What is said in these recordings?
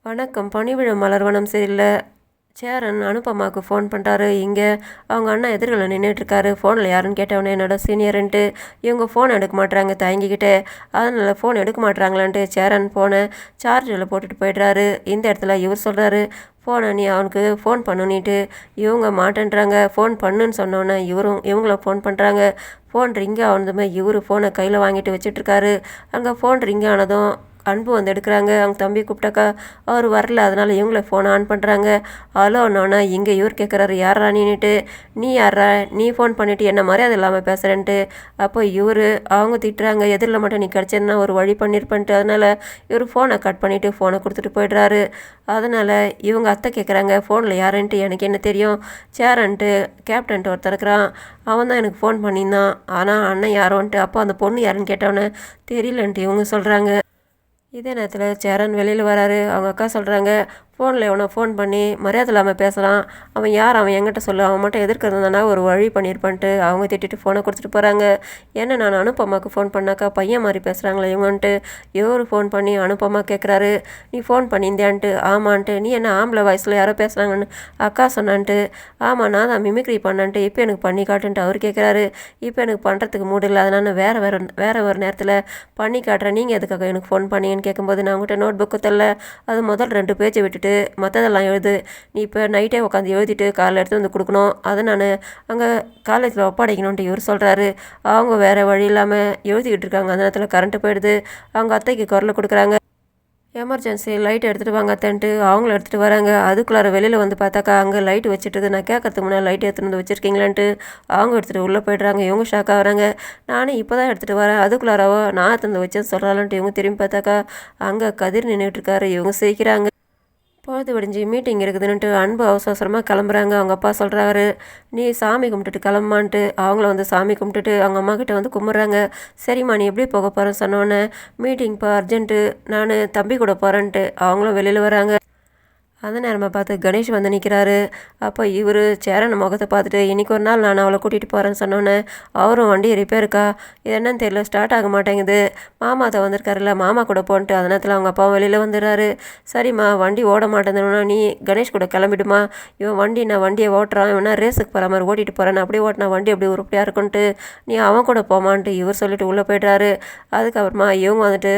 வணக்கம். பணிவிழை மலர்வனம் சரியில்ல. சேரன் அனுப்பம்மாவுக்கு ஃபோன் பண்ணுறாரு. இங்கே அவங்க அண்ணா எதிர்களை நின்றுட்டுருக்காரு. ஃபோனில் யாருன்னு கேட்டவொடனே என்னோட சீனியருன்ட்டு இவங்க ஃபோன் எடுக்க மாட்றாங்க தயங்கிக்கிட்டே. அதனால் ஃபோன் எடுக்க மாட்றாங்களான்ட்டு சேரன் ஃபோனை சார்ஜரில் போட்டுட்டு போய்ட்றாரு. இந்த இடத்துல இவர் சொல்கிறாரு, ஃபோனை நீ அவனுக்கு ஃபோன் பண்ணுன்னிட்டு இவங்க மாட்டேன்றாங்க. ஃபோன் பண்ணுன்னு சொன்னோன்னே இவங்கள ஃபோன் பண்ணுறாங்க. ஃபோன் ரிங் ஆனதுமே இவர் ஃபோனை கையில் வாங்கிட்டு வச்சிட்ருக்காரு. அங்கே ஃபோன் ரிங் ஆனதும் அன்பு வந்து எடுக்கிறாங்க. அவங்க தம்பி கூப்பிட்டாக்கா அவர் வரல. அதனால் இவங்கள ஃபோனை ஆன் பண்ணுறாங்க. அலோன்னொன்னே இங்கே இவர் கேட்குறாரு, யாரா நீன்னுட்டு. நீ யாரா, நீ ஃபோன் பண்ணிவிட்டு என்ன மரியாதை இல்லாமல் பேசுகிறேன்ட்டு. அப்போ இவர் அவங்க திட்டுறாங்க, எதிரில் மட்டும் நீ கிடச்சேன்னா ஒரு வழி பண்ணியிருப்பேன்ட்டு. அதனால் இவர் ஃபோனை கட் பண்ணிவிட்டு ஃபோனை கொடுத்துட்டு போய்ட்றாரு. அதனால் இவங்க அத்தை கேட்குறாங்க, ஃபோனில் யாருன்ட்டு எனக்கு என்ன தெரியும். சேரன்ட்டு கேப்டன்ட்டு ஒருத்தர் இருக்கிறான், அவன் தான் எனக்கு ஃபோன் பண்ணியிருந்தான். ஆனால் அண்ணன் யாரோன்ட்டு. அப்போ அந்த பொண்ணு யாருன்னு கேட்டவொன்னே தெரியலன்ட்டு இவங்க சொல்கிறாங்க. இதே நேரத்தில் சேரன் வெளியில் வராரு. அவங்க அக்கா சொல்கிறாங்க, ஃபோனில் எவனோ ஃபோன் பண்ணி மரியாதை இல்லாமல் பேசலாம், அவன் யார், அவன் என்கிட்ட சொல்லு, அவன் மட்டும் எதிர்க்கிறதுனா ஒரு வழி பண்ணியிருப்பான்ட்டு அவங்க திட்டிட்டு ஃபோனை கொடுத்துட்டு போகிறாங்க. ஏன்னா நான் அனுப்பம்மாவுக்கு ஃபோன் பண்ணாக்கா பையன் மாதிரி பேசுகிறாங்களே இவங்கன்ட்டு இவர் ஃபோன் பண்ணி அனுப்பம்மா கேட்குறாரு, நீ ஃபோன் பண்ணியிருந்தியான்ட்டு. ஆமான்ட்டு. நீ என்ன ஆம்பளை வயசில் யாரோ பேசுகிறாங்கன்னு அக்கா சொன்னான்ட்டு. ஆமாம் நான் தான் மிமிக்ரி பண்ணான்ட்டு. இப்போ எனக்கு பண்ணி காட்டுன்ட்டு அவர் கேட்குறாரு. இப்போ எனக்கு பண்ணுறதுக்கு மூடு இல்லை, அதனால் வேறு ஒரு நேரத்தில் பண்ணி காட்டுறேன், நீங்கள் எதுக்காக எனக்கு ஃபோன் பண்ணீங்கன்னு கேட்கும்போது நான் உங்கள்கிட்ட நோட் புக்கு தரல, அது முதல் 2 பேஜை விட்டுட்டு மற்றதெல்லாம் எழுது, நீ இப்போ நைட்டே உட்காந்து எழுதிட்டு காலைல எடுத்து வந்து கொடுக்கணும், அதை நான் அங்கே காலேஜில் ஒப்படைக்கணுன்ட்டு இவர் சொல்கிறாரு. அவங்க வேறு வழி இல்லாமல் எழுதிக்கிட்டு இருக்காங்க. அந்த நேரத்தில் கரண்ட்டு போயிடுது. அவங்க அத்தைக்கு குரலை கொடுக்குறாங்க, எமர்ஜென்சி லைட் எடுத்துகிட்டு வாங்க அத்தன்ட்டு. அவங்கள எடுத்துகிட்டு வராங்க. அதுக்குள்ளார வெளியில் வந்து பார்த்தாக்கா அங்கே லைட் வச்சுட்டு, நான் கேட்கறதுக்கு முன்னாடி லைட் எடுத்துகிட்டு வந்து வச்சுருக்கீங்களான்ட்டு அவங்க எடுத்துகிட்டு உள்ளே போய்ட்றாங்க. இவங்க ஷாக் ஆகிறாங்க. நானே இப்போ தான் எடுத்துகிட்டு வரேன், அதுக்குள்ளாரவோ நான் எடுத்து வச்சேன்னு சொல்கிறாளான்ட்டு இவங்க திரும்பி பார்த்தாக்கா அங்கே கதிர் நின்றுட்டுருக்காரு. இவங்க சிரிக்கிறாங்க. பொழுது விடிஞ்சு மீட்டிங் இருக்குதுன்னுட்டு அன்பு அவசரமாக கிளம்புறாங்க. அவங்க அப்பா சொல்கிறாரு, நீ சாமி கும்பிட்டுட்டு கிளம்பான்ட்டு. அவங்கள வந்து சாமி கும்பிட்டுட்டு அவங்க அம்மா கிட்ட வந்து கும்பிட்றாங்க. சரிம்மா நீ எப்படி போக போகிறேன்னு சொன்னோன்னே, மீட்டிங்ப்பா அர்ஜென்ட்டு, நான் தம்பி கூட போகிறேன்ட்டு அவங்களும் வெளியில் வராங்க. அந்த நேரமாக பார்த்து கணேஷ் வந்து நிற்கிறாரு. அப்போ இவர் சேரன் முகத்தை பார்த்துட்டு, இன்றைக்கி ஒரு நாள் நான் அவளை கூட்டிகிட்டு போகிறேன்னு சொன்னோன்னே அவரும் வண்டி ரிப்பேருக்கா, இது என்னன்னு தெரியல, ஸ்டார்ட் ஆக மாட்டேங்குது, மாமா தான் வந்திருக்காருல்ல, மாமா கூட போன்ட்டு. அந்த நேரத்தில் அவங்க அப்பா வெளியில் வந்துடுறாரு. சரிம்மா வண்டி ஓட மாட்டேங்குதுன்னா நீ கணேஷ் கூட கிளம்பிடுமா, இவன் நான் வண்டியை ஓட்டுறான், இவனா ரேஸுக்கு போகிற மாதிரி ஓட்டிகிட்டு போகிறேன், அப்படியே ஓட்டினா வண்டி அப்படி உருப்படியாக இருக்குன்ட்டு நீ அவன் கூட போமான்ட்டு இவர் சொல்லிட்டு உள்ளே போய்ட்றாரு. அதுக்கப்புறமா இவங்க வந்துட்டு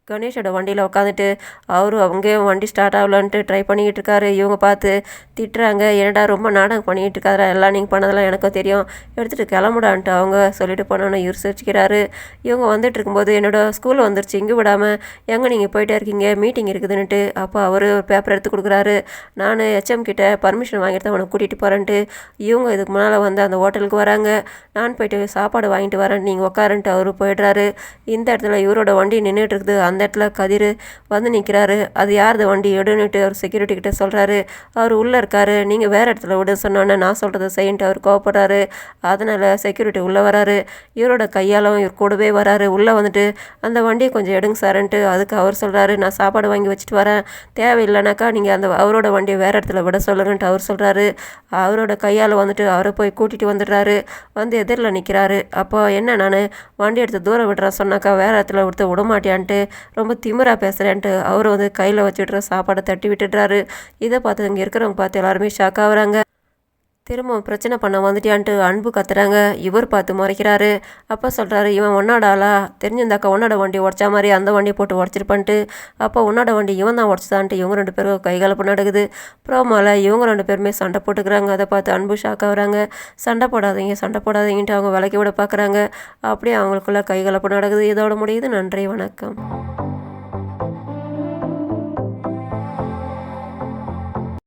கணேஷோட வண்டியில் உட்காந்துட்டு அவங்கேயும் வண்டி ஸ்டார்ட் ஆகலான்ட்டு ட்ரை பண்ணிக்கிட்டு இருக்காரு. இவங்க பார்த்து திட்டுறாங்க, என்னடா ரொம்ப நாடகம் பண்ணிக்கிட்டு இருக்காரா, எல்லாம் நீங்கள் பண்ணதெல்லாம் எனக்கும் தெரியும், எடுத்துகிட்டு கிளம்புடான்ட்டு அவங்க சொல்லிட்டு போனோன்னு இவர் சிரிச்சிக்கிறாரு. இவங்க வந்துட்டு இருக்கும்போது, என்னோடய ஸ்கூல் வந்துருச்சு, இங்கே விடாமல் எங்கே நீங்கள் போயிட்டே இருக்கீங்க, மீட்டிங் இருக்குதுன்னுட்டு. அப்போ அவர் ஒரு பேப்பர் எடுத்து கொடுக்குறாரு. நான் ஹெச்எம் கிட்ட பர்மிஷன் வாங்கிட்டு தான் அவனை கூட்டிகிட்டு போகிறேன்ட்டு. இவங்க இதுக்கு முன்னால் வந்து அந்த ஹோட்டலுக்கு வராங்க. நான் போய்ட்டு சாப்பாடு வாங்கிட்டு வரேன், நீங்கள் உட்காருன்ட்டு அவர் போயிடுறாரு. இந்த இடத்துல இவரோட வண்டி நின்றுட்டு இருக்குது. அந்த இடத்துல கதிர் வந்து நிற்கிறாரு. அது யாரது வண்டி எடுன்னுட்டு அவர் செக்யூரிட்டி கிட்ட சொல்கிறாரு. அவர் உள்ளே இருக்காரு. நீங்கள் வேறு இடத்துல விட சொன்னோன்னே நான் சொல்கிறத செய்யின்ட்டு அவர் கோவப்படுறாரு. அதனால் செக்யூரிட்டி உள்ளே வராரு. இவரோட கையாலும் இவர் கூடவே வராரு. உள்ளே வந்துட்டு அந்த வண்டியை கொஞ்சம் எடுங்க சார்ன்ட்டு. அதுக்கு அவர் சொல்கிறாரு, நான் சாப்பாடு வாங்கி வச்சுட்டு வரேன், தேவையில்லைனாக்கா நீங்கள் அந்த அவரோட வண்டியை வேறு இடத்துல விட சொல்லுங்கன்ட்டு அவர் சொல்கிறாரு. அவரோட கையால் வந்துட்டு அவரை போய் கூட்டிகிட்டு வந்துடுறாரு. வந்து எதிரில் நிற்கிறாரு. அப்போ என்ன நான் வண்டி எடுத்து தூரம் விடுறேன் சொன்னாக்கா வேறு இடத்துல விடுத்து விடமாட்டியான்ட்டு ரொம்ப திமிராக பேசுகிறேன்ட்டு அவர் வந்து கையில் வச்சுட்ற சாப்பாடை தட்டி விட்டுடுறாரு. இதை பார்த்து இங்கே இருக்கிறவங்க பார்த்து எல்லாருமே ஷாக் ஆகுறாங்க. திரும்ப பிரச்சனை பண்ண வந்துட்டியான்ட்டு அன்பு கத்துறாங்க. இவர் பார்த்து முறைக்கிறாரு. அப்போ சொல்கிறாரு, இவன் உன்னோட ஆளா, தெரிஞ்சிருந்தாக்கா உன்னோட வண்டி உடச்சா மாதிரி அந்த வண்டியை போட்டு உடச்சிருப்பான்ட்டு. அப்போ உன்னோட வண்டி இவன் தான் உடச்சிதான்ட்டு இவங்க 2 பேரும் கைகலப்பு நடக்குது. ப்ரோமோவில் இவங்க 2 பேருமே சண்டை போட்டுக்கிறாங்க. அதை பார்த்து அன்பு ஷாக் ஆகுறாங்க. சண்டை போடாதீங்கன்ட்டு அவங்க விலக்கி விட பார்க்குறாங்க. அப்படியே அவங்களுக்குள்ள கைகலப்பு நடக்குது. இதோட முடியுது. நன்றி, வணக்கம்.